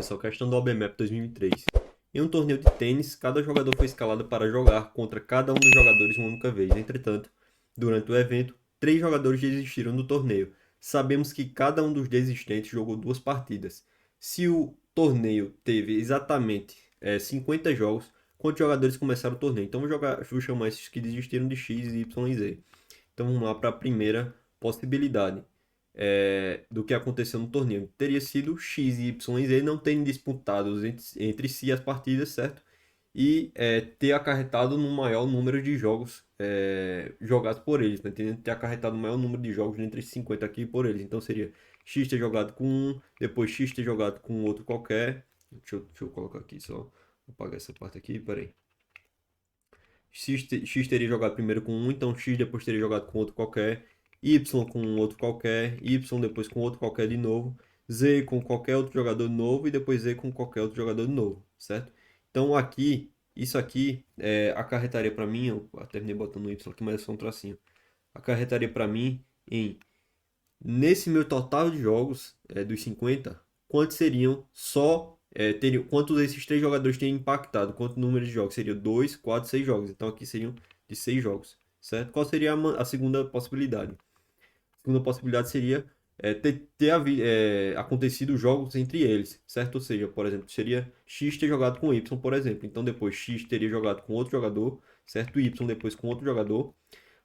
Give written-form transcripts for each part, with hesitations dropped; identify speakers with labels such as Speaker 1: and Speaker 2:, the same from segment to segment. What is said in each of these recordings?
Speaker 1: pessoal, questão do OBMap 2023. Em um torneio de tênis, cada jogador foi escalado para jogar contra cada um dos jogadores uma única vez. Entretanto, durante o evento, 3 jogadores desistiram do torneio. Sabemos que cada um dos desistentes jogou 2 partidas. Se o torneio teve exatamente 50 jogos, quantos jogadores começaram o torneio? Então vou chamar esses que desistiram de X, Y e Z. Então vamos lá para a primeira possibilidade do que aconteceu no torneio. Teria sido X, Y e Z não terem disputado entre si as partidas, certo? E ter acarretado no maior número de jogos jogados por eles, tá entendendo? Ter acarretado o maior número de jogos entre 50 aqui por eles. Então seria X ter jogado com um, depois X ter jogado com outro qualquer. Deixa eu colocar aqui só, vou apagar essa parte aqui, peraí. X teria jogado primeiro com um, então X depois teria jogado com outro qualquer, Y com outro qualquer, Y depois com outro qualquer de novo, Z com qualquer outro jogador novo e depois Z com qualquer outro jogador novo, certo? Então aqui, isso aqui acarretaria para mim, eu terminei botando Y aqui, mas é só um tracinho, acarretaria para mim nesse meu total de jogos dos 50, quantos seriam quantos esses 3 jogadores teriam impactado? Quanto número de jogos? Seria 2, 4, 6 jogos. Então aqui seriam de 6 jogos, certo? Qual seria a segunda possibilidade? A segunda possibilidade seria ter acontecido jogos entre eles, certo? Ou seja, por exemplo, seria X ter jogado com Y, por exemplo. Então depois X teria jogado com outro jogador, certo? Y depois com outro jogador.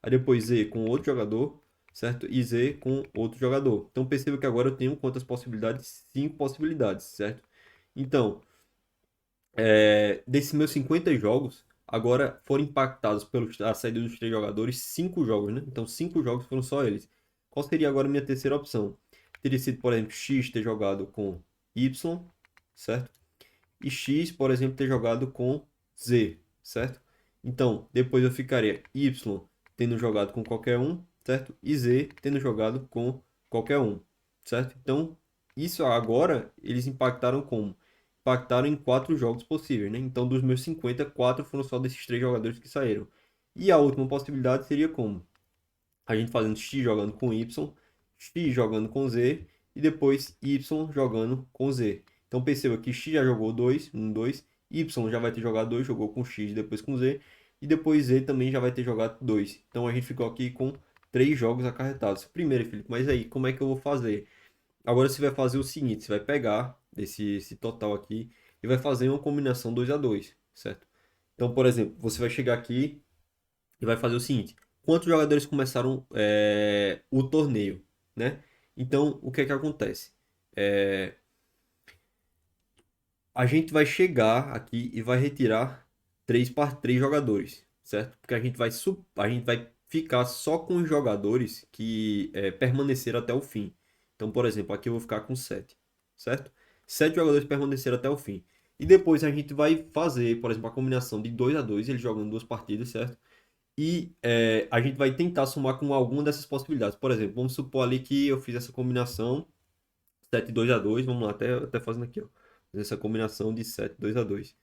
Speaker 1: Aí depois Z com outro jogador, certo? E Z com outro jogador. Então perceba que agora eu tenho quantas possibilidades? 5 possibilidades, certo? Então, desses meus 50 jogos, agora foram impactados pela saída dos 3 jogadores 5 jogos, né? Então 5 jogos foram só eles. Qual seria agora a minha terceira opção? Teria sido, por exemplo, X ter jogado com Y, certo? E X, por exemplo, ter jogado com Z, certo? Então, depois eu ficaria Y tendo jogado com qualquer um, certo? E Z tendo jogado com qualquer um, certo? Então, isso agora eles impactaram como? Impactaram em 4 jogos possíveis, né? Então, dos meus 50, 4 foram só desses 3 jogadores que saíram. E a última possibilidade seria como? A gente fazendo X jogando com Y, X jogando com Z e depois Y jogando com Z. Então perceba que X já jogou 2, 1, 2, Y já vai ter jogado 2, jogou com X depois com Z, e depois Z também já vai ter jogado 2. Então a gente ficou aqui com 3 jogos acarretados. Primeiro, Felipe, mas aí, como é que eu vou fazer? Agora você vai fazer o seguinte, você vai pegar esse total aqui e vai fazer uma combinação 2 a 2, certo? Então, por exemplo, você vai chegar aqui e vai fazer o seguinte: quantos jogadores começaram o torneio, né? Então, o que é que acontece? É, a gente vai chegar aqui e vai retirar 3 jogadores, certo? Porque a gente vai ficar só com os jogadores que permaneceram até o fim. Então, por exemplo, aqui eu vou ficar com 7, certo? 7 jogadores permaneceram até o fim. E depois a gente vai fazer, por exemplo, a combinação de 2 a 2, eles jogam 2 partidas, certo? E a gente vai tentar somar com alguma dessas possibilidades. Por exemplo, vamos supor ali que eu fiz essa combinação 7 2 a 2. Vamos lá, até fazendo aqui, ó. Essa combinação de 7 2 a 2.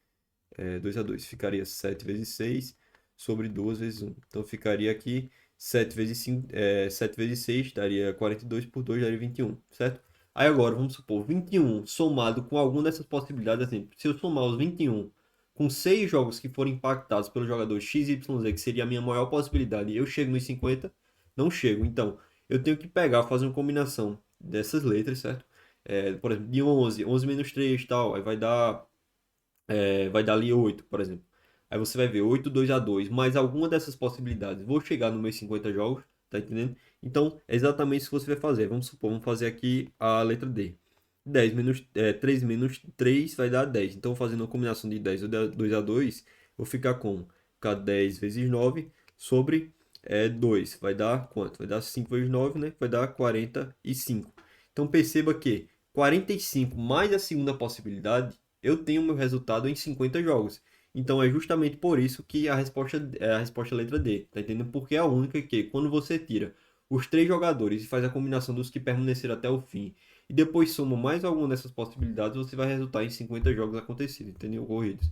Speaker 1: 2 a 2 ficaria 7 vezes 6 sobre 2 vezes 1. Então ficaria aqui 7 vezes 5, 7 vezes 6 daria 42 por 2 daria 21, certo? Aí agora, vamos supor, 21 somado com alguma dessas possibilidades, assim, se eu somar os 21 com 6 jogos que foram impactados pelo jogador XYZ, que seria a minha maior possibilidade, e eu chego nos 50, não chego. Então, eu tenho que pegar, fazer uma combinação dessas letras, certo? Por exemplo, de 11, 11 menos 3 tal, aí vai dar ali 8, por exemplo. Aí você vai ver 8, 2 a 2, mais alguma dessas possibilidades. Vou chegar nos meus 50 jogos, tá entendendo? Então, é exatamente isso que você vai fazer. Vamos supor, vamos fazer aqui a letra D. 3 menos 3 vai dar 10. Então, fazendo uma combinação de 10 ou 2 a 2, vou ficar com ficar 10 vezes 9 sobre 2. Vai dar quanto? Vai dar 5 vezes 9, né? Vai dar 45. Então, perceba que 45 mais a segunda possibilidade, eu tenho meu resultado em 50 jogos. Então, é justamente por isso que a resposta é a resposta letra D. Tá entendendo? Porque é a única que, quando você tira os 3 jogadores e faz a combinação dos que permaneceram até o fim, e depois soma mais alguma dessas possibilidades, você vai resultar em 50 jogos acontecidos, entendeu? Corridos.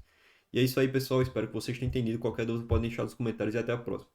Speaker 1: E é isso aí, pessoal. Espero que vocês tenham entendido. Qualquer dúvida, podem deixar nos comentários e até a próxima.